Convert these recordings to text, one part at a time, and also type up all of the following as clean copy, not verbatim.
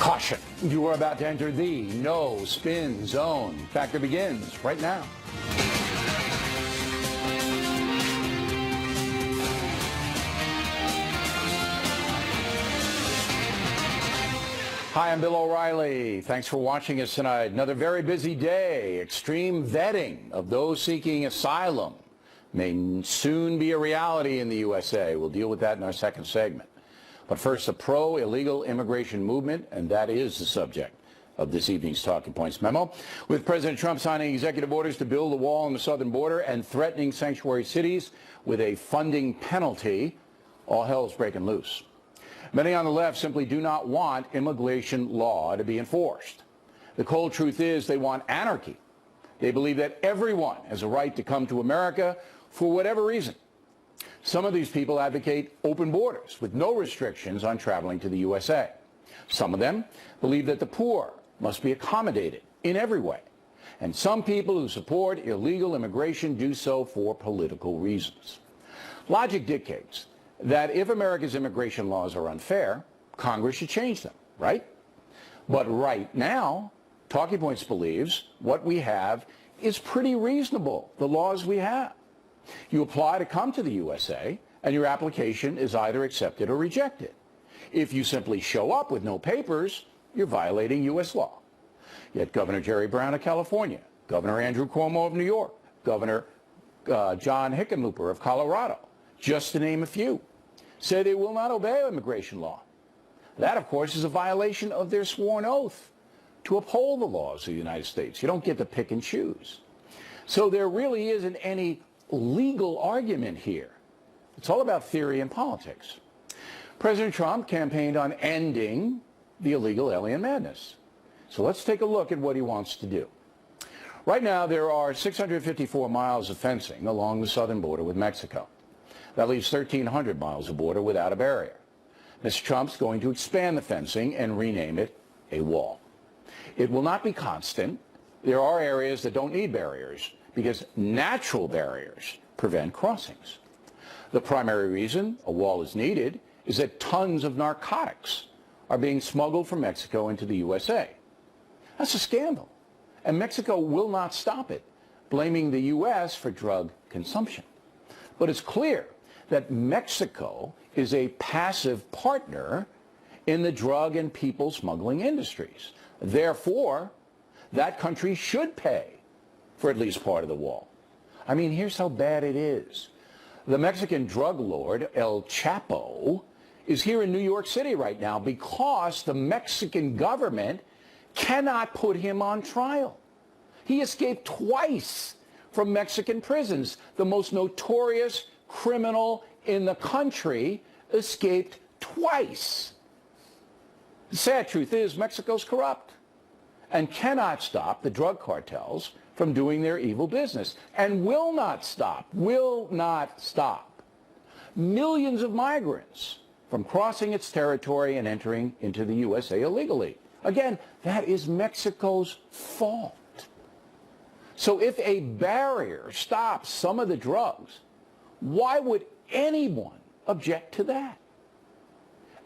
Caution, you are about to enter the no spin zone. Factor begins right now. Hi, I'm Bill O'Reilly. Thanks for watching us tonight. Another very busy day. Extreme vetting of those seeking asylum may soon be a reality in the USA. We'll deal with that in our second segment. But first, a pro-illegal immigration movement, and that is the subject of this evening's Talking Points memo. With President Trump signing executive orders to build a wall on the southern border and threatening sanctuary cities with a funding penalty, all hell's breaking loose. Many on the left simply do not want immigration law to be enforced. The cold truth is they want anarchy. They believe that everyone has a right to come to America for whatever reason. Some of these people advocate open borders with no restrictions on traveling to the USA. Some of them believe that the poor must be accommodated in every way. And some people who support illegal immigration do so for political reasons. Logic dictates that if America's immigration laws are unfair, Congress should change them, right? But right now, Talking Points believes what we have is pretty reasonable, the laws we have. You apply to come to the USA, and your application is either accepted or rejected. If you simply show up with no papers, you're violating U.S. law. Yet Jerry Brown of California, Governor Andrew Cuomo of New York, Governor John Hickenlooper of Colorado, just to name a few, say they will not obey immigration law. That, of course, is a violation of their sworn oath to uphold the laws of the United States. You don't get to pick and choose. So there really isn't any legal argument here. It's all about theory and politics. President Trump campaigned on ending the illegal alien madness. So let's take a look at what he wants to do. Right now, there are 654 miles of fencing along the southern border with Mexico. That leaves 1,300 miles of border without a barrier. Mr. Trump's going to expand the fencing and rename it a wall. It will not be constant. There are areas that don't need barriers because natural barriers prevent crossings. The primary reason a wall is needed is that tons of narcotics are being smuggled from Mexico into the USA. That's a scandal, and Mexico will not stop it, blaming the U.S. for drug consumption. But it's clear that Mexico is a passive partner in the drug and people smuggling industries. Therefore, that country should pay for at least part of the wall. I mean, here's how bad it is. The Mexican drug lord, El Chapo, is here in New York City right now because the Mexican government cannot put him on trial. He escaped twice from Mexican prisons. The most notorious criminal in the country escaped twice. The sad truth is Mexico's corrupt and cannot stop the drug cartels from doing their evil business, and will not stop millions of migrants from crossing its territory and entering into the USA illegally. Again, that is Mexico's fault. So if a barrier stops some of the drugs, why would anyone object to that?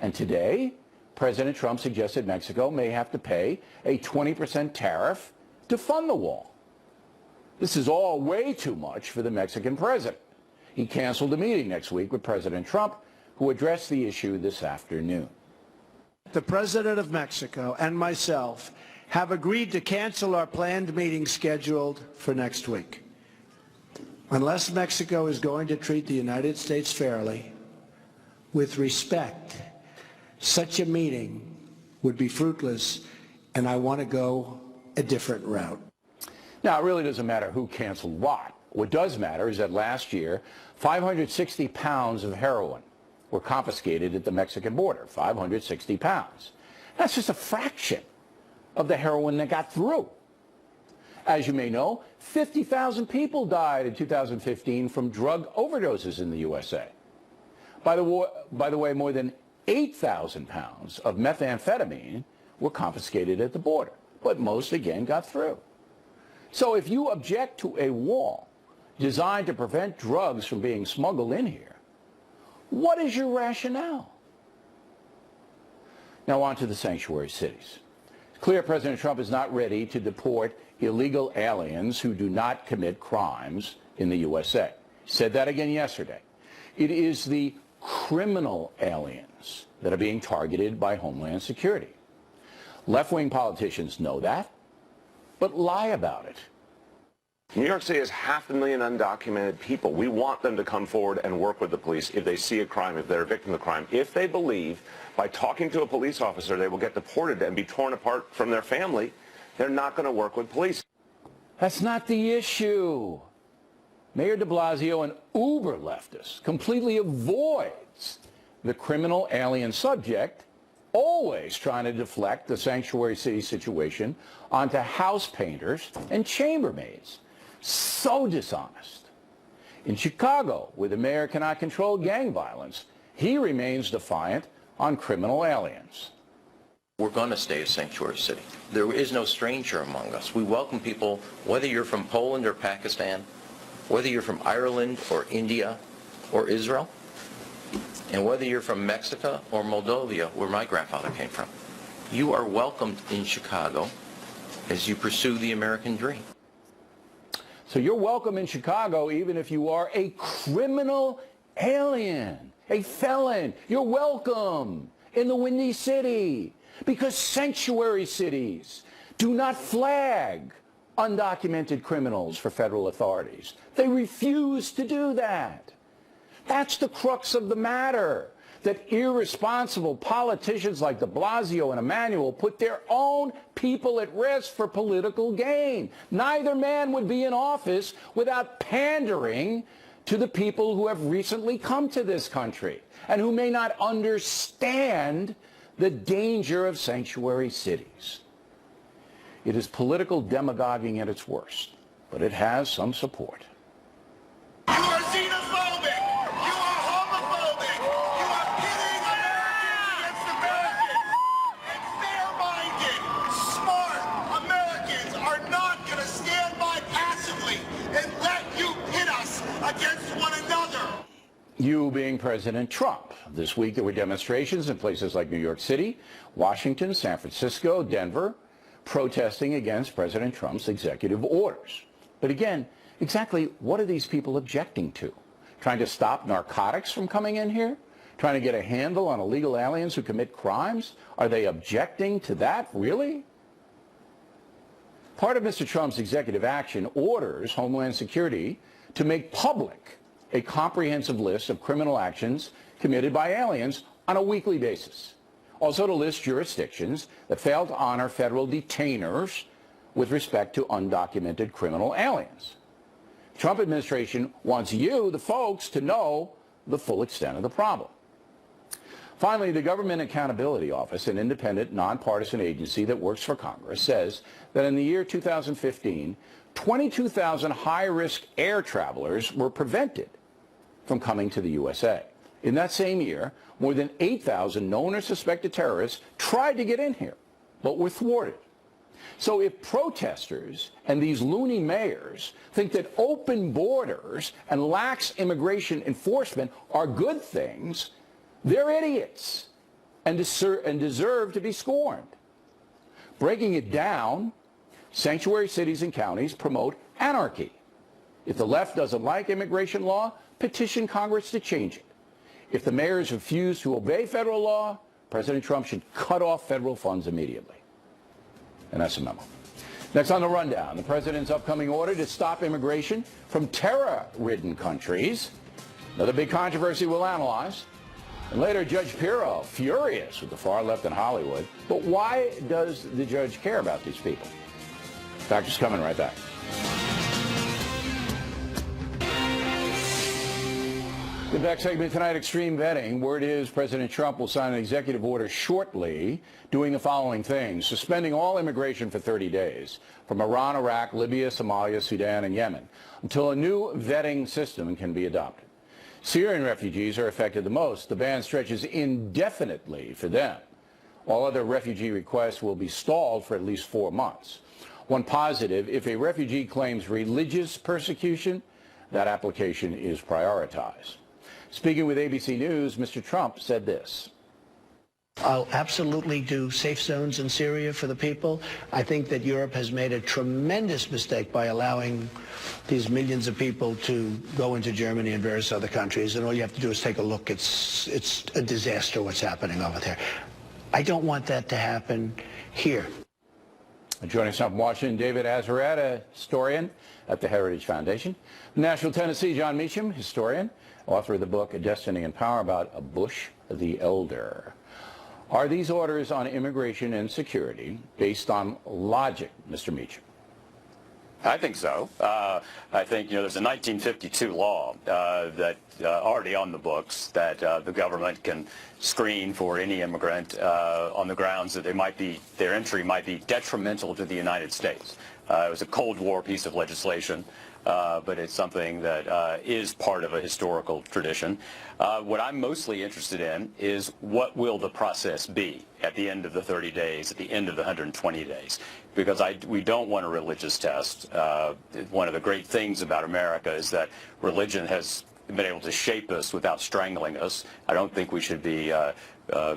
And today, President Trump suggested Mexico may have to pay a 20% tariff to fund the wall. This is all way too much for the Mexican president. He canceled a meeting next week with President Trump, who addressed the issue this afternoon. The President of Mexico and myself have agreed to cancel our planned meeting scheduled for next week. Unless Mexico is going to treat the United States fairly, with respect, such a meeting would be fruitless, and I want to go a different route. Now, it really doesn't matter who canceled what. What does matter is that last year, 560 pounds of heroin were confiscated at the Mexican border, 560 pounds. That's just a fraction of the heroin that got through. As you may know, 50,000 people died in 2015 from drug overdoses in the USA. By the way, more than 8,000 pounds of methamphetamine were confiscated at the border, but most again got through. So if you object to a wall designed to prevent drugs from being smuggled in here, what is your rationale? Now on to the sanctuary cities. It's clear President Trump is not ready to deport illegal aliens who do not commit crimes in the USA. He said that again yesterday. It is the criminal aliens that are being targeted by Homeland Security. Left-wing politicians know that, but lie about it. New York City has 500,000 undocumented people. We want them to come forward and work with the police if they see a crime, if they're a victim of crime. If they believe by talking to a police officer they will get deported and be torn apart from their family, they're not going to work with police. That's not the issue. Mayor de Blasio, an uber leftist, completely avoids the criminal alien subject, always trying to deflect the sanctuary city situation onto house painters and chambermaids. So dishonest. In Chicago, where the mayor cannot control gang violence, he remains defiant on criminal aliens. We're going to stay a sanctuary city. There is no stranger among us. We welcome people, whether you're from Poland or Pakistan, whether you're from Ireland or India or Israel, and whether you're from Mexico or Moldova, where my grandfather came from. You are welcomed in Chicago as you pursue the American dream. So you're welcome in Chicago even if you are a criminal alien, a felon. You're welcome in the Windy City because sanctuary cities do not flag undocumented criminals for federal authorities. They refuse to do that. That's the crux of the matter, that irresponsible politicians like de Blasio and Emanuel put their own people at risk for political gain. Neither man would be in office without pandering to the people who have recently come to this country and who may not understand the danger of sanctuary cities. It is political demagoguing at its worst, but it has some support. You are xenophobic. You are homophobic. You are pitting Americans against Americans. And fair-minded, smart Americans are not going to stand by passively and let you pit us against one another. You being President Trump. This week there were demonstrations in places like New York City, Washington, San Francisco, Denver, protesting against President Trump's executive orders. But again, exactly what are these people objecting to? Trying to stop narcotics from coming in here? Trying to get a handle on illegal aliens who commit crimes? Are they objecting to that, really? Part of Mr. Trump's executive action orders Homeland Security to make public a comprehensive list of criminal actions committed by aliens on a weekly basis. Also to list jurisdictions that fail to honor federal detainers with respect to undocumented criminal aliens. The Trump administration wants you, the folks, to know the full extent of the problem. Finally, the Government Accountability Office, an independent, nonpartisan agency that works for Congress, says that in the year 2015, 22,000 high-risk air travelers were prevented from coming to the USA. In that same year, more than 8,000 known or suspected terrorists tried to get in here, but were thwarted. So if protesters and these loony mayors think that open borders and lax immigration enforcement are good things, they're idiots and deserve to be scorned. Breaking it down, sanctuary cities and counties promote anarchy. If the left doesn't like immigration law, petition Congress to change it. If the mayors refuse to obey federal law, President Trump should cut off federal funds immediately. And that's a memo. Next on the rundown, the president's upcoming order to stop immigration from terror-ridden countries. Another big controversy we'll analyze. And later, Judge Pirro, furious with the far left in Hollywood. But why does the judge care about these people? Factors coming right back. The back segment tonight, extreme vetting. Word is President Trump will sign an executive order shortly doing the following things: suspending all immigration for 30 days from Iran, Iraq, Libya, Somalia, Sudan, and Yemen until a new vetting system can be adopted. Syrian refugees are affected the most. The ban stretches indefinitely for them. All other refugee requests will be stalled for at least 4 months. One positive: if a refugee claims religious persecution, that application is prioritized. Speaking with ABC News, Mr. Trump said this. I'll absolutely do safe zones in Syria for the people. I think that Europe has made a tremendous mistake by allowing these millions of people to go into Germany and various other countries, and all you have to do is take a look. It's a disaster what's happening over there. I don't want that to happen here. Joining us from Washington, David Azarad, a historian at the Heritage Foundation. Nashville, Tennessee, Jon Meacham, historian, author of the book Destiny and Power about Bush the Elder. Are these orders on immigration and security based on logic, Mr. Meacham? I think so. I think, there's a 1952 law that already on the books that the government can screen for any immigrant on the grounds that their entry might be detrimental to the United States. It was a Cold War piece of legislation, but it's something that is part of a historical tradition. What I'm mostly interested in is what will the process be at the end of the 30 days, at the end of the 120 days, because we don't want a religious test. One of the great things about America is that religion has been able to shape us without strangling us. I don't think we should be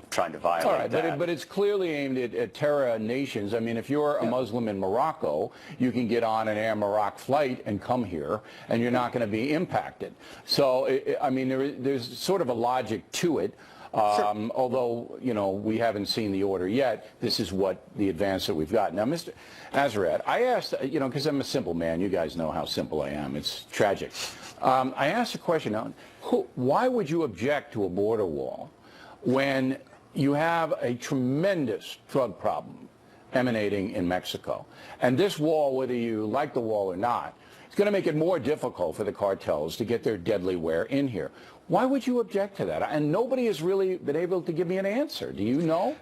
trying to violate all right, that. But it's clearly aimed at terror nations. I mean, if you're a Muslim in Morocco, you can get on an Air Morocco flight and come here, and you're not going to be impacted. So, I mean, there's sort of a logic to it. Sure. Although, we haven't seen the order yet, this is what the advance that we've got. Now, Mr. Azarad, I asked, because I'm a simple man. You guys know how simple I am. It's tragic. I asked a question, why would you object to a border wall when you have a tremendous drug problem emanating in Mexico? And this wall, whether you like the wall or not, it's going to make it more difficult for the cartels to get their deadly ware in here. Why would you object to that? And nobody has really been able to give me an answer. Do you know?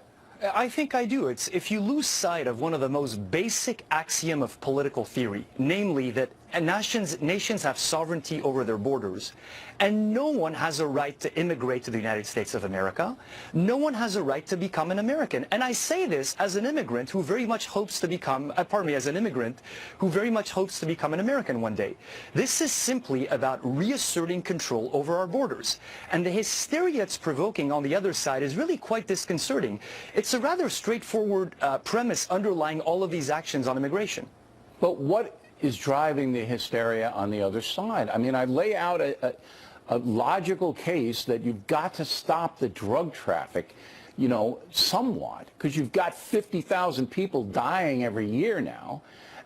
I think I do. It's if you lose sight of one of the most basic axiom of political theory, namely that nations have sovereignty over their borders, and no one has a right to immigrate to the United States of America. No one has a right to become an American. And I say this as an immigrant who very much hopes to become, as an immigrant who very much hopes to become an American one day. This is simply about reasserting control over our borders. And the hysteria it's provoking on the other side is really quite disconcerting. It's a rather straightforward premise underlying all of these actions on immigration. But what is driving the hysteria on the other side? I mean, I lay out a logical case that you've got to stop the drug traffic, somewhat, because you've got 50,000 people dying every year now,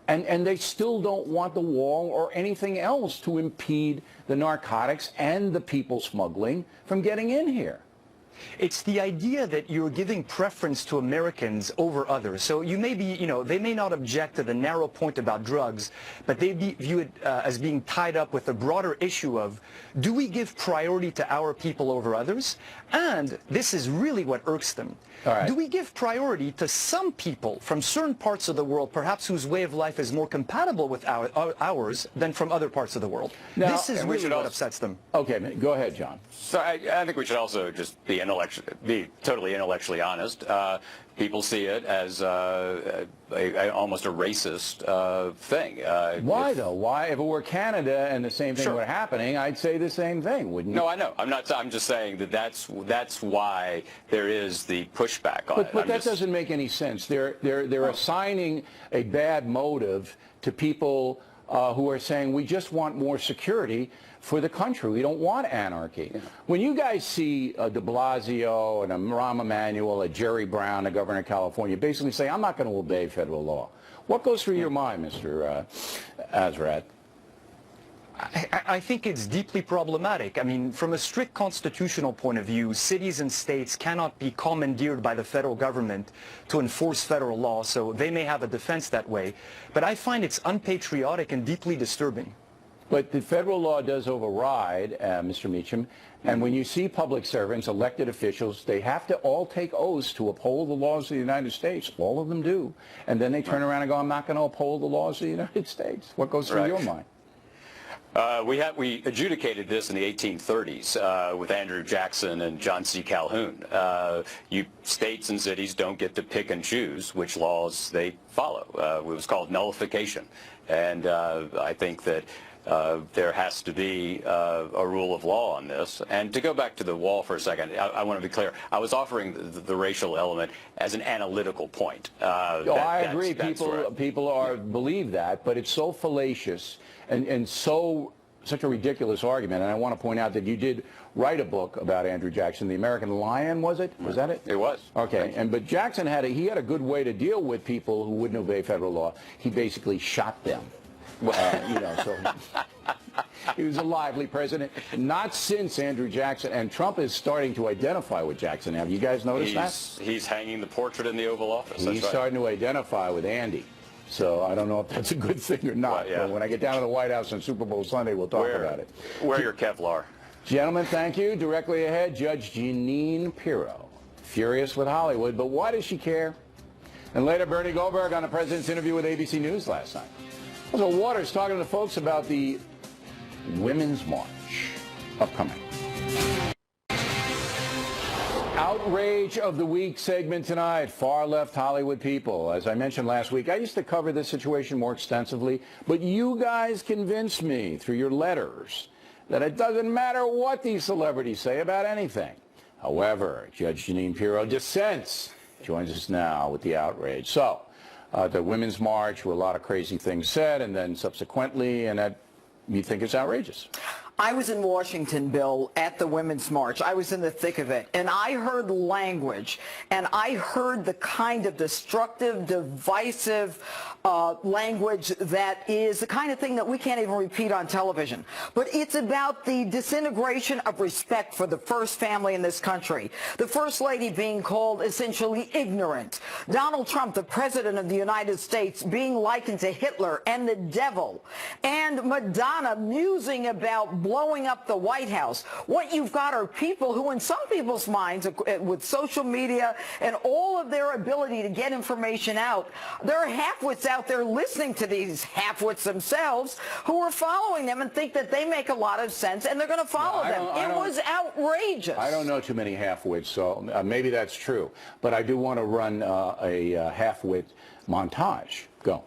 and they still don't want the wall or anything else to impede the narcotics and the people smuggling from getting in here. It's the idea that you're giving preference to Americans over others. So you may be, they may not object to the narrow point about drugs, but they view it as being tied up with the broader issue of, do we give priority to our people over others? And this is really what irks them. All right. Do we give priority to some people from certain parts of the world, perhaps whose way of life is more compatible with ours than from other parts of the world? Now, this is really what upsets them. Okay, go ahead, John. So I think we should also just be totally intellectually honest. People see it as almost a racist thing. Why, though? Why? If it were Canada and the same thing Sure. were happening, I'd say the same thing, wouldn't you? No, I know. I'm just saying that's why there is the pushback on it. But that doesn't make any sense. They're assigning a bad motive to people who are saying we just want more security for the country. We don't want anarchy. Yeah. When you guys see de Blasio and a Rahm Emanuel, a Jerry Brown, a governor of California, basically say, I'm not going to obey federal law, what goes through your mind, Mr. Azarad? I think it's deeply problematic. I mean, from a strict constitutional point of view, cities and states cannot be commandeered by the federal government to enforce federal law, so they may have a defense that way. But I find it's unpatriotic and deeply disturbing. But the federal law does override, Mr. Meacham, and when you see public servants, elected officials, they have to all take oaths to uphold the laws of the United States. All of them do. And then they turn around and go, I'm not going to uphold the laws of the United States. What goes through your mind? We adjudicated this in the 1830s with Andrew Jackson and John C. Calhoun. States and cities don't get to pick and choose which laws they follow. It was called nullification. And I think that there has to be a rule of law on this. And to go back to the wall for a second, I want to be clear. I was offering the racial element as an analytical point. I agree. People believe that, but it's so fallacious and such a ridiculous argument. And I want to point out that you did write a book about Andrew Jackson, The American Lion, was it? Was that it? It was. Okay. But Jackson had a good way to deal with people who wouldn't obey federal law. He basically shot them. So he was a lively president. Not since Andrew Jackson, and Trump is starting to identify with Jackson. Have you guys noticed that? He's hanging the portrait in the Oval Office. He's starting to identify with Andy. So I don't know if that's a good thing or not. Well, yeah. But when I get down to the White House on Super Bowl Sunday, we'll talk about it. Wear your Kevlar. Gentlemen, thank you. Directly ahead, Judge Jeanine Pirro. Furious with Hollywood, but why does she care? And later, Bernie Goldberg on the president's interview with ABC News last night. Also, Waters talking to the folks about the Women's March upcoming. Outrage of the Week segment tonight. Far-left Hollywood people. As I mentioned last week, I used to cover this situation more extensively, but you guys convinced me through your letters that it doesn't matter what these celebrities say about anything. However, Judge Jeanine Pirro dissents. Joins us now with the outrage. So, the Women's March, where a lot of crazy things said, and then subsequently, and that you think it's outrageous. I was in Washington, Bill, at the Women's March. I was in the thick of it, and I heard language, and I heard the kind of destructive, divisive language that is the kind of thing that we can't even repeat on television. But it's about the disintegration of respect for the first family in this country. The First Lady being called essentially ignorant. Donald Trump, the President of the United States, being likened to Hitler and the devil. And Madonna musing about blowing up the White House. What you've got are people who, in some people's minds, with social media and all of their ability to get information out, there are half-wits out there listening to these half-wits themselves who are following them and think that they make a lot of sense and they're going to follow them. It was outrageous. I don't know too many half-wits, so maybe that's true. But I do want to run a half-wit montage. Go.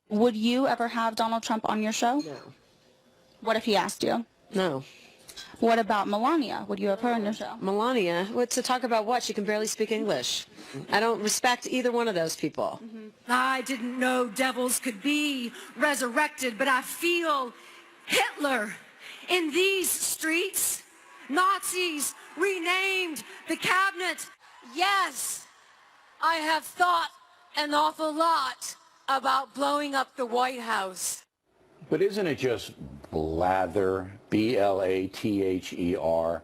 Would you ever have Donald Trump on your show? No. What if he asked you? No. What about Melania? Would you have her on your show? Melania? What, to talk about what? She can barely speak English. I don't respect either one of those people. I didn't know devils could be resurrected, but I feel Hitler in these streets. Nazis renamed the cabinet. Yes, I have thought an awful lot about blowing up the White House. But isn't it just blather, B-L-A-T-H-E-R?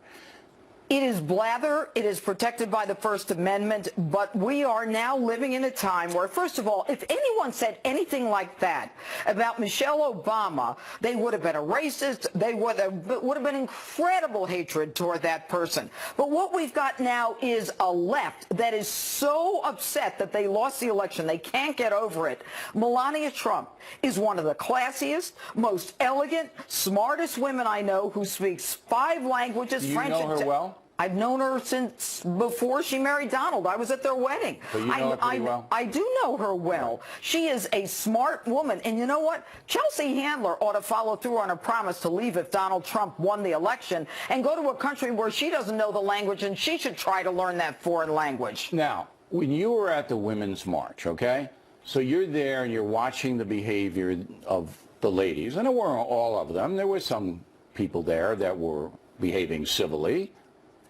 It is blather. It is protected by the First Amendment. But we are now living in a time where, first of all, if anyone said anything like that about Michelle Obama, they would have been a racist. They would have been incredible hatred toward that person. But what we've got now is a left that is so upset that they lost the election. They can't get over it. Melania Trump is one of the classiest, most elegant, smartest women I know, who speaks 5 languages. Do you French know her well? I've known her since before she married Donald. I was at their wedding. So you know her pretty well? I do know her well. She is a smart woman. And you know what? Chelsea Handler ought to follow through on her promise to leave if Donald Trump won the election and go to a country where she doesn't know the language, and she should try to learn that foreign language. Now, when you were at the Women's March, okay, so you're there and you're watching the behavior of the ladies, and there weren't all of them. There were some people there that were behaving civilly.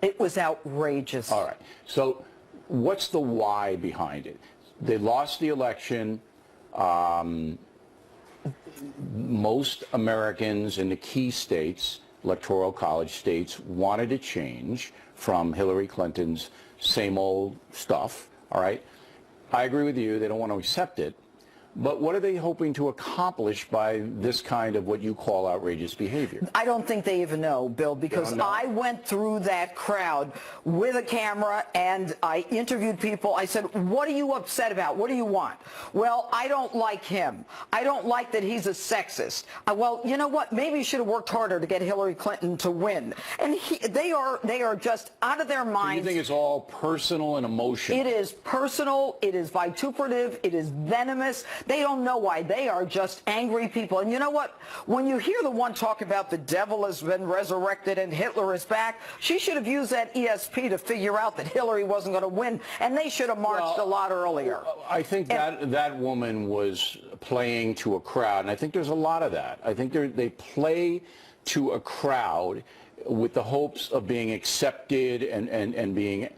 It was outrageous. All right. So what's the why behind it? They lost the election. Most Americans in the key states, electoral college states, wanted to change from Hillary Clinton's same old stuff. All right. I agree with you. They don't want to accept it. But what are they hoping to accomplish by this kind of what you call outrageous behavior? I don't think they even know, Bill, because I went through that crowd with a camera and I interviewed people. I said, what are you upset about? What do you want? Well, I don't like him. I don't like that he's a sexist. Well, you know what? Maybe you should have worked harder to get Hillary Clinton to win. And they are just out of their minds. So you think it's all personal and emotional? It is personal. It is vituperative. It is venomous. They don't know why. They are just angry people. And you know what? When you hear the one talk about the devil has been resurrected and Hitler is back, she should have used that ESP to figure out that Hillary wasn't going to win, and they should have marched a lot earlier. I think that woman was playing to a crowd, and I think there's a lot of that. I think they play to a crowd with the hopes of being accepted and being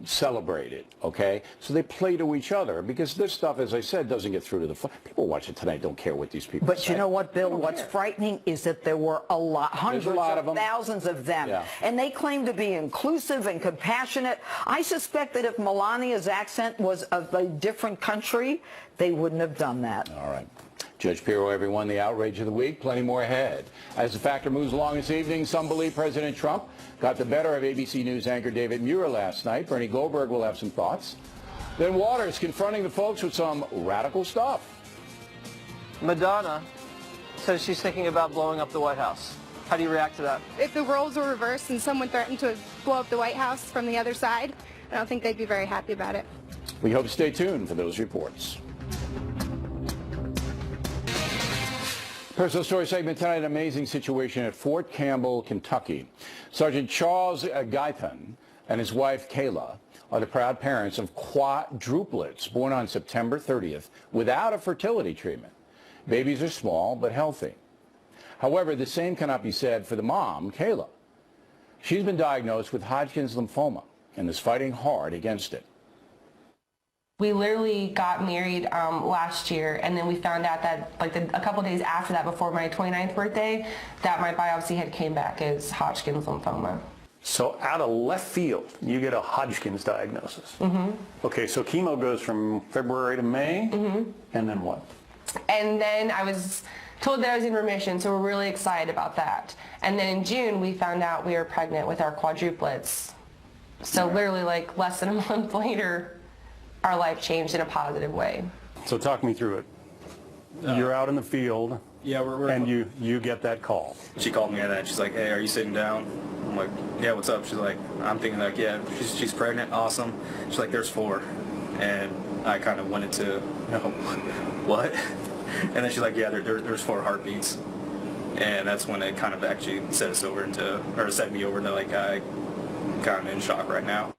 celebrated, okay? So they play to each other because this stuff, as I said, doesn't get through to the people watching tonight don't care what these people say. But you know what, Bill? What's frightening is that there were hundreds of thousands of them. Yeah. And they claim to be inclusive and compassionate. I suspect that if Melania's accent was of a different country, they wouldn't have done that. All right. Judge Pirro, everyone, the outrage of the week, plenty more ahead. As the factor moves along this evening, some believe President Trump got the better of ABC News anchor David Muir last night. Bernie Goldberg will have some thoughts. Then Waters confronting the folks with some radical stuff. Madonna says she's thinking about blowing up the White House. How do you react to that? If the roles were reversed and someone threatened to blow up the White House from the other side, I don't think they'd be very happy about it. We hope to stay tuned for those reports. Personal story segment tonight, an amazing situation at Fort Campbell, Kentucky. Sergeant Charles Guyton and his wife Kayla are the proud parents of quadruplets born on September 30th without a fertility treatment. Babies are small but healthy. However, the same cannot be said for the mom, Kayla. She's been diagnosed with Hodgkin's lymphoma and is fighting hard against it. We literally got married last year, and then we found out that a couple days after that, before my 29th birthday, that my biopsy had came back as Hodgkin's lymphoma. So out of left field, you get a Hodgkin's diagnosis. Mm-hmm. Okay, so chemo goes from February to May, and then what? And then I was told that I was in remission, so we're really excited about that. And then in June, we found out we were pregnant with our quadruplets. So literally less than a month later, our life changed in a positive way. So talk me through it. You're out in the field, and you get that call. She called me and then she's like, hey, are you sitting down? I'm like, yeah, what's up? She's like, I'm thinking yeah, she's pregnant, awesome. She's like, there's 4. And I kind of went into, what? And then she's like, yeah, there's 4 heartbeats. And that's when it kind of actually set me over to I kind of in shock right now.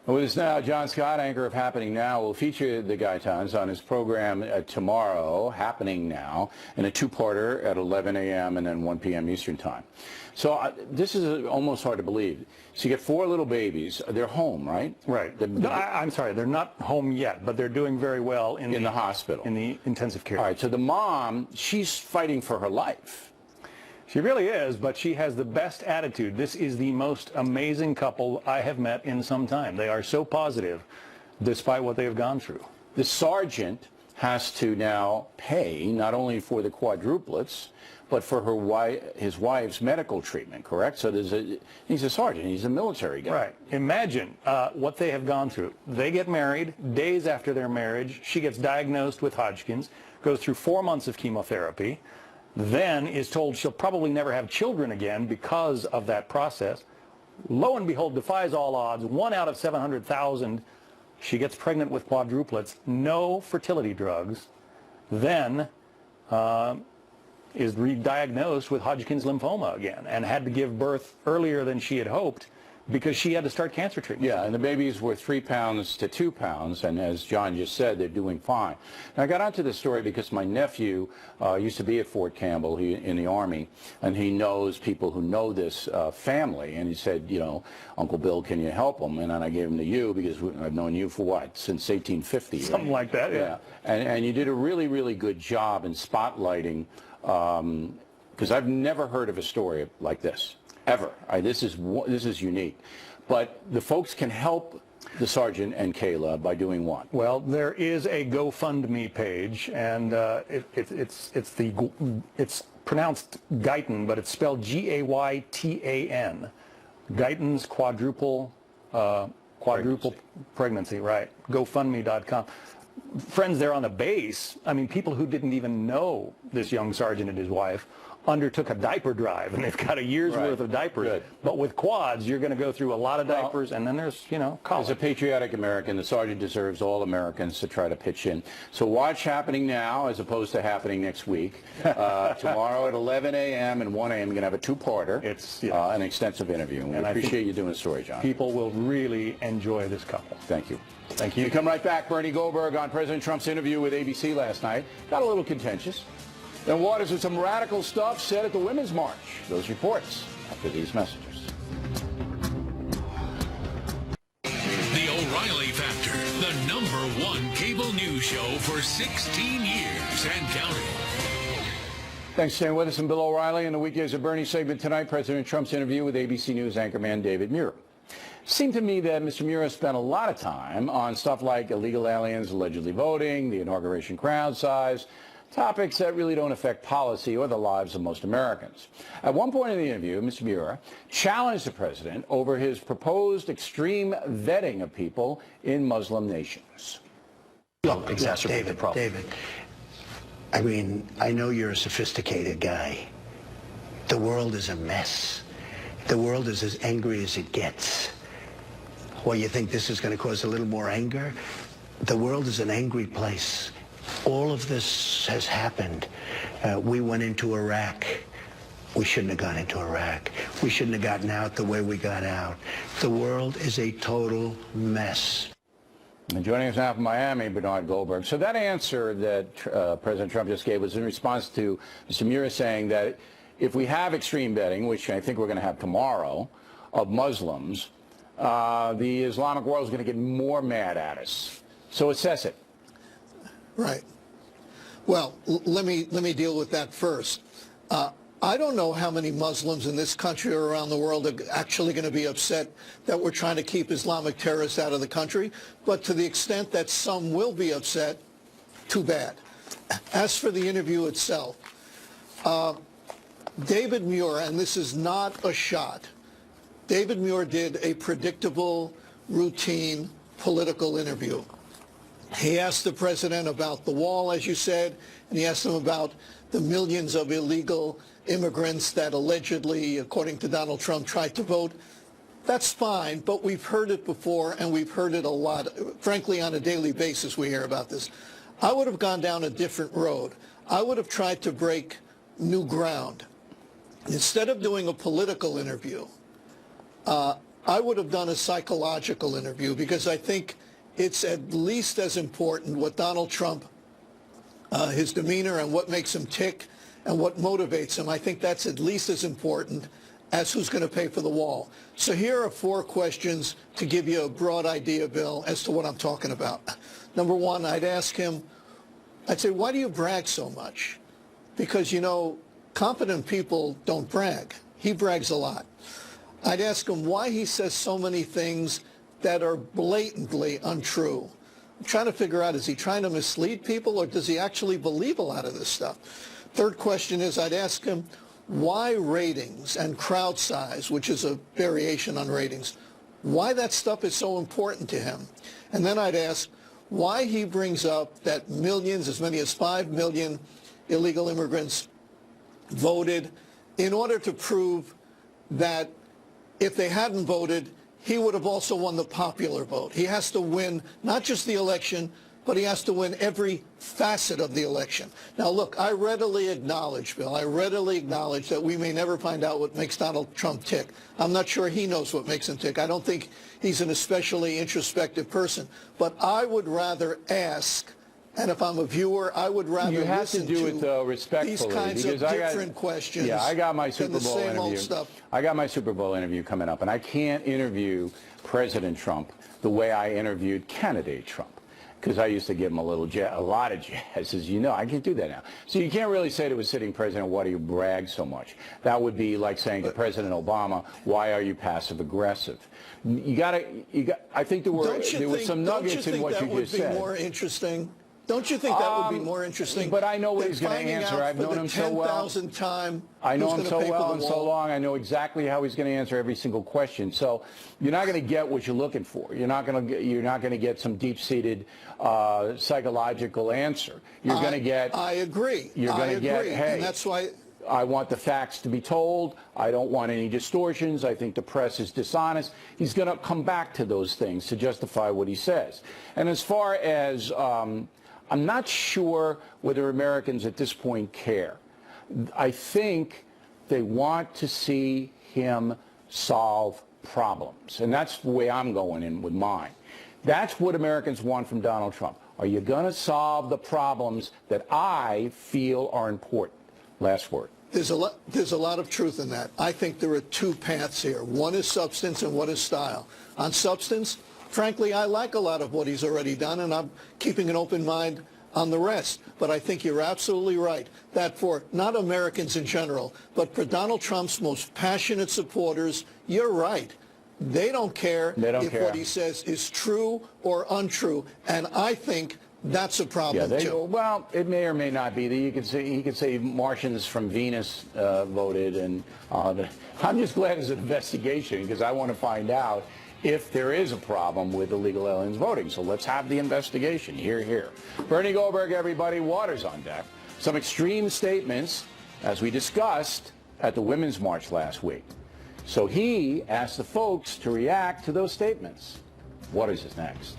With us now, John Scott, anchor of Happening Now, will feature the Guytons on his program tomorrow, Happening Now, in a 2-parter at 11 a.m. and then 1 p.m. Eastern Time. So this is almost hard to believe. So you get 4 little babies. They're home, right? Right. I'm sorry, they're not home yet, but they're doing very well in the hospital, in the intensive care. All right. So the mom, she's fighting for her life. She really is, but she has the best attitude. This is the most amazing couple I have met in some time. They are so positive, despite what they have gone through. The sergeant has to now pay not only for the quadruplets, but for his wife's medical treatment, correct? So he's a sergeant. He's a military guy. Right. Imagine what they have gone through. They get married. Days after their marriage, she gets diagnosed with Hodgkin's, goes through 4 months of chemotherapy, then is told she'll probably never have children again because of that process. Lo and behold, defies all odds, 1 out of 700,000, she gets pregnant with quadruplets, no fertility drugs, then is re-diagnosed with Hodgkin's lymphoma again and had to give birth earlier than she had hoped because she had to start cancer treatment. Yeah, and the babies were 3 pounds to 2 pounds, and as John just said, they're doing fine. Now, I got onto this story because my nephew used to be at Fort Campbell in the Army, and he knows people who know this family, and he said, Uncle Bill, can you help them? And then I gave him to you because I've known you for what, since 1850? Something like that, yeah. And you did a really, really good job in spotlighting, because I've never heard of a story like this. Ever. This is unique. But the folks can help the sergeant and Kayla by doing what? Well, there is a GoFundMe page, and it's pronounced Guyton, but it's spelled Gaytan. Guyton's quadruple pregnancy, right? GoFundMe.com. Friends there on the base, I mean, people who didn't even know this young sergeant and his wife, undertook a diaper drive, and they've got a year's worth of diapers. Good. But with quads, you're going to go through a lot of diapers, and then there's, college. As a patriotic American, the Sergeant deserves all Americans to try to pitch in. So watch Happening Now as opposed to Happening Next Week. Tomorrow at 11 a.m. and 1 a.m. We're going to have a two-parter, an extensive interview. And we appreciate you doing the story, John. People will really enjoy this couple. Thank you. Thank you. We come right back. Bernie Goldberg on President Trump's interview with ABC last night. Got a little contentious. Then Waters with some radical stuff said at the Women's March. Those reports after these messages. The O'Reilly Factor, the #1 cable news show for 16 years and counting. Thanks for staying with us. I'm Bill O'Reilly. In the Weekdays of Bernie segment tonight, President Trump's interview with ABC News anchorman David Muir. Seemed to me that Mr. Muir spent a lot of time on stuff like illegal aliens allegedly voting, the inauguration crowd size, topics that really don't affect policy or the lives of most Americans. At one point in the interview, Mr. Muir challenged the president over his proposed extreme vetting of people in Muslim nations. Look, David, I mean, I know you're a sophisticated guy. The world is a mess. The world is as angry as it gets. Well, you think this is going to cause a little more anger? The world is an angry place. All of this has happened. We went into Iraq. We shouldn't have gone into Iraq. We shouldn't have gotten out the way we got out. The world is a total mess. And joining us now from Miami, Bernard Goldberg. So that answer that President Trump just gave was in response to Mr. Muir saying that if we have extreme vetting, which I think we're going to have tomorrow, of Muslims, the Islamic world is going to get more mad at us. So assess it. Right. Well, let me deal with that first. I don't know how many Muslims in this country or around the world are actually going to be upset that we're trying to keep Islamic terrorists out of the country, but to the extent that some will be upset, too bad. As for the interview itself, David Muir, and this is not a shot, David Muir did a predictable, routine political interview. He asked the president about the wall, as you said, and he asked him about the millions of illegal immigrants that allegedly, according to Donald Trump, tried to vote. That's fine, but we've heard it before, and we've heard it a lot. Frankly, on a daily basis, we hear about this. I would have gone down a different road. I would have tried to break new ground. Instead of doing a political interview, I would have done a psychological interview, because I think it's at least as important what Donald Trump, his demeanor and what makes him tick and what motivates him. I think that's at least as important as who's going to pay for the wall. So here are 4 questions to give you a broad idea, Bill, as to what I'm talking about. Number 1, I'd ask him, I'd say, why do you brag so much? Because, competent people don't brag. He brags a lot. I'd ask him why he says so many things that are blatantly untrue. I'm trying to figure out, is he trying to mislead people, or does he actually believe a lot of this stuff? Third question is, I'd ask him why ratings and crowd size, which is a variation on ratings, why that stuff is so important to him. And then I'd ask why he brings up that millions, as many as 5 million illegal immigrants voted, in order to prove that if they hadn't voted, he would have also won the popular vote. He has to win not just the election, but he has to win every facet of the election. Now, look, I readily acknowledge, Bill, that we may never find out what makes Donald Trump tick. I'm not sure he knows what makes him tick. I don't think he's an especially introspective person. But I would rather ask, and if I'm a viewer, I would rather you have listen to do it though respectfully, these kinds of different questions. Yeah, I got my Super Bowl same old interview. Stuff. I got my Super Bowl interview coming up, and I can't interview President Trump the way I interviewed candidate Trump, because I used to give him a lot of jazz, as you know. I can't do that now. So you can't really say to a sitting president, why do you brag so much? That would be like saying to President Obama, why are you passive aggressive? I think there were some nuggets in what you just said. Don't you think that would be more interesting? Don't you think that would be more interesting? But I know what he's going to answer. I've known him so well. I know him so well and so long. I know exactly how he's going to answer every single question. So you're not going to get what you're looking for. You're not going to get some deep-seated psychological answer. You're going to get. I agree. You're going to get. Hey, and that's why. I want the facts to be told. I don't want any distortions. I think the press is dishonest. He's going to come back to those things to justify what he says. And as far as, I'm not sure whether Americans at this point care. I think they want to see him solve problems. And that's the way I'm going in with mine. That's what Americans want from Donald Trump. Are you going to solve the problems that I feel are important? Last word. There's a lot of truth in that. I think there are two paths here. One is substance and one is style. On substance, frankly, I like a lot of what he's already done, and I'm keeping an open mind on the rest. But I think you're absolutely right that for not Americans in general, but for Donald Trump's most passionate supporters, you're right. They don't care if what he says is true or untrue. And I think that's a problem, too. Well, it may or may not be. You could say, he could say Martians from Venus voted. And I'm just glad it's an investigation because I want to find out if there is a problem with illegal aliens voting. So let's have the investigation. Hear, hear. Bernie Goldberg, everybody. Waters on deck. Some extreme statements, as we discussed at the Women's March last week. So he asked the folks to react to those statements. Waters is next.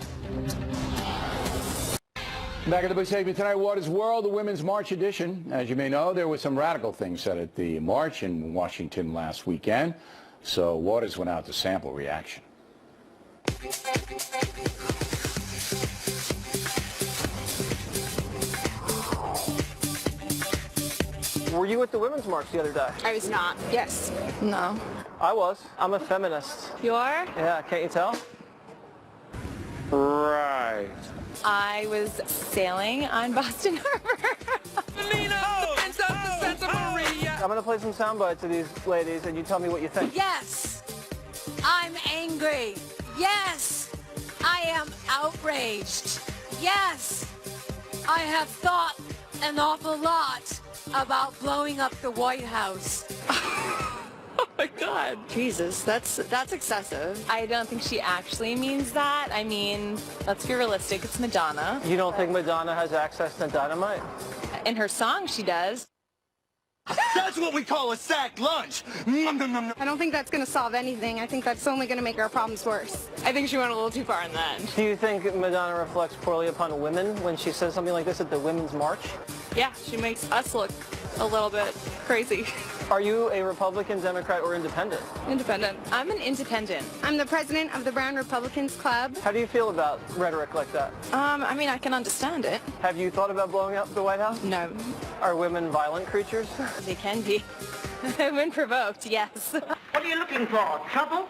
Back at the big segment tonight, Waters World, the Women's March edition. As you may know, there were some radical things said at the march in Washington last weekend. So Waters went out to sample reaction. Were you at the Women's March the other day? I was not. Yes. No. I was. I'm a feminist. You are? Yeah, can't you tell? Right. I was sailing on Boston Harbor. I'm going to play some sound bites of these ladies, and you tell me what you think. Yes, I'm angry. Yes, I am outraged. Yes, I have thought an awful lot about blowing up the White House. Oh my God. Jesus, that's excessive. I don't think she actually means that. I mean, let's be realistic. It's Madonna. You don't think Madonna has access to dynamite? In her song, she does. That's what we call a sack lunch. I don't think that's going to solve anything. I think that's only going to make our problems worse. I think she went a little too far in the end. Do you think Madonna reflects poorly upon women when she says something like this at the Women's March? Yeah, she makes us look a little bit crazy. Are you a Republican, Democrat, or independent? Independent. I'm an independent. I'm the president of the Brown Republicans Club. How do you feel about rhetoric like that? I mean, I can understand it. Have you thought about blowing up the White House? No. Are women violent creatures? They can be. When provoked, yes. What are you looking for? Trouble?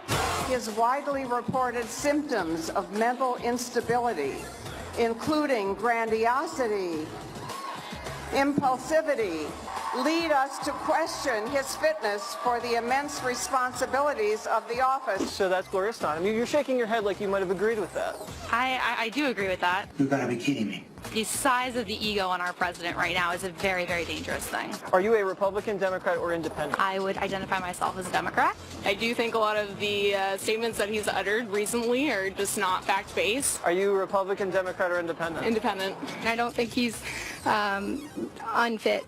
His widely reported symptoms of mental instability, including grandiosity, impulsivity, lead us to question his fitness for the immense responsibilities of the office. So that's Gloria Steinem. You're shaking your head like you might have agreed with that. I do agree with that. You gotta be kidding me. The size of the ego on our president right now is a very, very dangerous thing. Are you a Republican, Democrat, or independent? I would identify myself as a Democrat. I do think a lot of the statements that he's uttered recently are just not fact-based. Are you Republican, Democrat, or independent? Independent. I don't think he's unfit,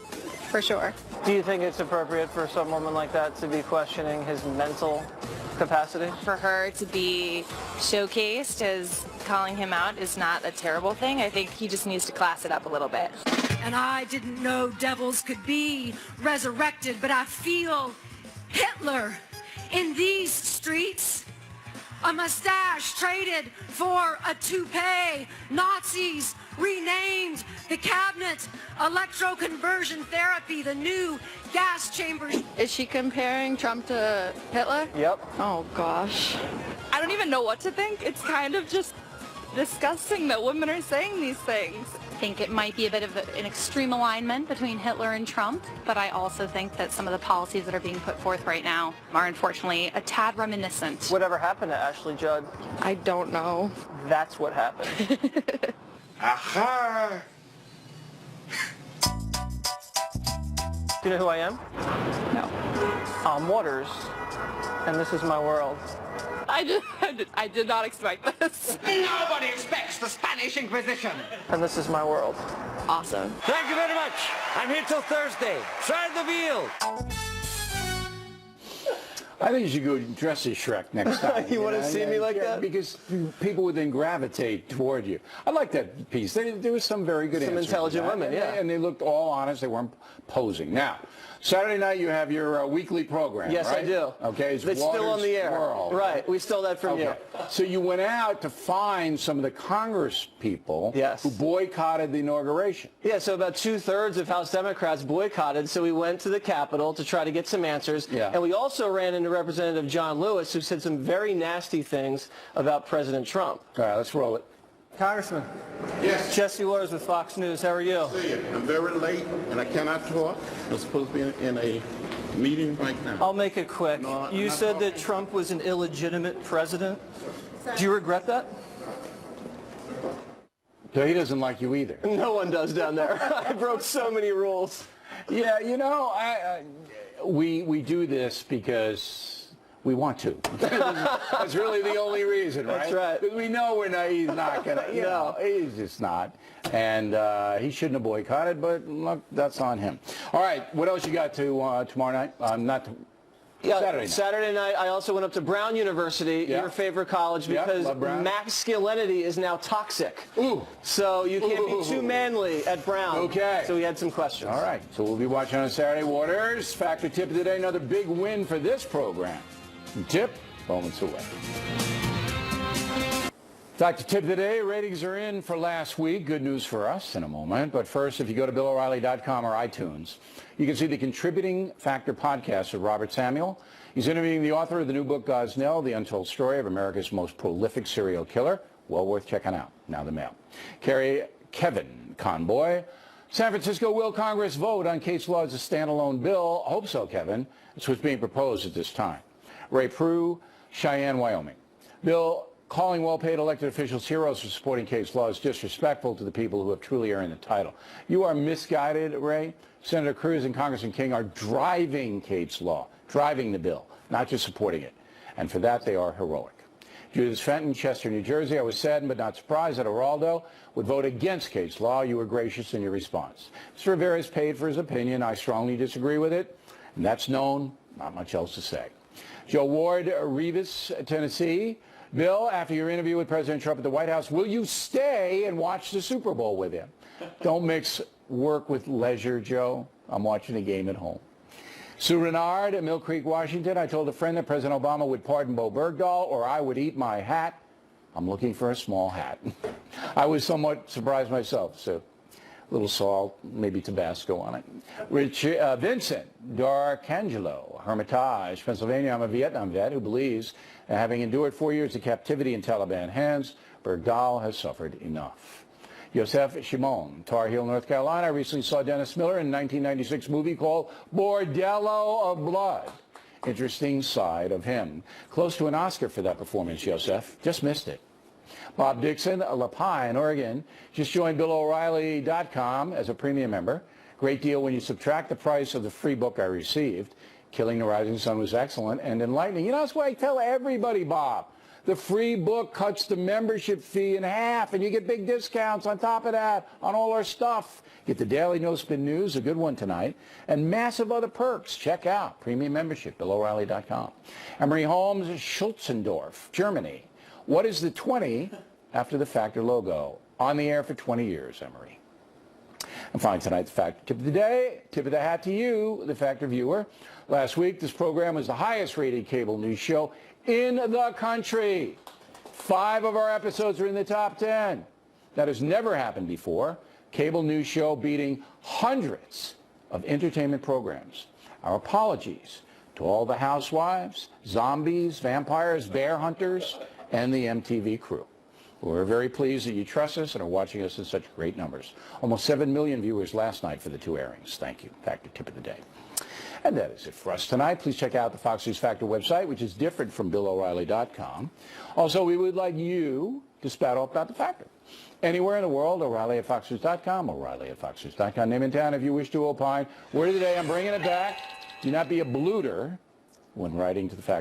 for sure. Do you think it's appropriate for some woman like that to be questioning his mental capacity? For her to be showcased as calling him out is not a terrible thing. I think he just needs to class it up a little bit. And I didn't know devils could be resurrected, but I feel Hitler in these streets. A mustache traded for a toupee. Nazis renamed the cabinet. Electroconversion therapy, the new gas chambers. Is she comparing Trump to Hitler? Yep. Oh, gosh. I don't even know what to think. It's kind of just disgusting that women are saying these things. I think it might be a bit of an extreme alignment between Hitler and Trump, but I also think that some of the policies that are being put forth right now are unfortunately a tad reminiscent. Whatever happened to Ashley Judd? I don't know. That's what happened. Aha! Do you know who I am? No. I'm Waters, and this is my world. I did not expect this. Nobody expects the Spanish finishing position. And this is my world. Awesome. Thank you very much. I'm here till Thursday. Try the veal. I think you should go dress as Shrek next time. You want to see me like that? Because people would then gravitate toward you. I like that piece. There was some very good Some answers. intelligent to that. women, yeah. And they looked all honest. They weren't posing. Now, Saturday night you have your weekly program, Yes, right? I do. Okay, It's still on the air. World. Right. We stole that from you. So you went out to find some of the Congress people who boycotted the inauguration. Yeah, so about 2/3 of House Democrats boycotted, so we went to the Capitol to try to get some answers. Yeah. And we also ran into Representative John Lewis, who said some very nasty things about President Trump. All right, let's roll it. Congressman. Yes. Jesse Waters with Fox News. How are you? I'm very late and I cannot talk. I'm supposed to be in a meeting right now. I'll make it quick. No, I'm You not said talking. that Trump was an illegitimate president. Do you regret that? So he doesn't like you either. No one does down there. I broke so many rules. Yeah, you know, we do this because we want to. That's really the only reason, right? That's right. Because we know he's not going to, know, he's just not. And he shouldn't have boycotted, but look, that's on him. All right, what else you got to tomorrow night? Saturday night, I also went up to Brown University, your favorite college, because masculinity is now toxic. Ooh. So you can't be too manly at Brown. Okay. So we had some questions. All right, so we'll be watching on Saturday. Waters, Factor Tip of the Day, another big win for this program. Tip, moments away. Factor Tip of the Day, ratings are in for last week. Good news for us in a moment. But first, if you go to BillO'Reilly.com or iTunes, you can see the Contributing Factor podcast with Robert Samuel. He's interviewing the author of the new book, Gosnell, The Untold Story of America's Most Prolific Serial Killer. Well worth checking out. Now the mail. Kevin Conboy. San Francisco, will Congress vote on case law as a standalone bill? Hope so, Kevin. It's what's being proposed at this time. Ray Prue, Cheyenne, Wyoming. Bill, calling well-paid elected officials heroes for supporting case law is disrespectful to the people who have truly earned the title. You are misguided, Ray. Senator Cruz and Congressman King are driving Kate's law, driving the bill, not just supporting it. And for that, they are heroic. Judith Fenton, Chester, New Jersey. I was saddened but not surprised that Geraldo would vote against Kate's law. You were gracious in your response. Mr. Rivera is paid for his opinion. I strongly disagree with it, and that's known. Not much else to say. Joe Ward, Revis, Tennessee. Bill, after your interview with President Trump at the White House, will you stay and watch the Super Bowl with him? Don't mix work with leisure, Joe. I'm watching a game at home. Sue Renard, Mill Creek, Washington. I told a friend that President Obama would pardon Bo Bergdahl or I would eat my hat. I'm looking for a small hat. I was somewhat surprised myself, Sue. A little salt, maybe Tabasco on it. Vincent D'Arcangelo, Hermitage, Pennsylvania. I'm a Vietnam vet who believes that having endured 4 years of captivity in Taliban hands, Bergdahl has suffered enough. Yosef Shimon, Tar Heel, North Carolina. I recently saw Dennis Miller in a 1996 movie called Bordello of Blood. Interesting side of him. Close to an Oscar for that performance, Yosef. Just missed it. Bob Dixon, Lapine, Oregon, just joined BillO'Reilly.com as a premium member. Great deal when you subtract the price of the free book I received. Killing the Rising Sun was excellent and enlightening. You know, that's why I tell everybody, Bob. The free book cuts the membership fee in half, and you get big discounts on top of that on all our stuff. Get the Daily No Spin News, a good one tonight, and massive other perks. Check out premium membership, BillO'Reilly.com. Emery Holmes, Schulzendorf, Germany. What is the 20 after the Factor logo? On the air for 20 years, Emery. And finally, tonight, the Factor Tip of the Day. Tip of the hat to you, the Factor viewer. Last week, this program was the highest-rated cable news show in the country. 5 of our episodes are in the top 10. That has never happened before. Cable news show beating hundreds of entertainment programs. Our apologies to all the housewives, zombies, vampires, bear hunters, and the MTV crew. We're very pleased that you trust us and are watching us in such great numbers. Almost 7 million viewers last night for the 2 airings. Thank you. Factor Tip of the Day. And that is it for us tonight. Please check out the Fox News Factor website, which is different from BillO'Reilly.com. Also, we would like you to spat off about the Factor. Anywhere in the world, O'Reilly at FoxNews.com, O'Reilly at FoxNews.com. Name and town if you wish to opine. Word of the day, I'm bringing it back. Do not be a blooter when writing to the Factor.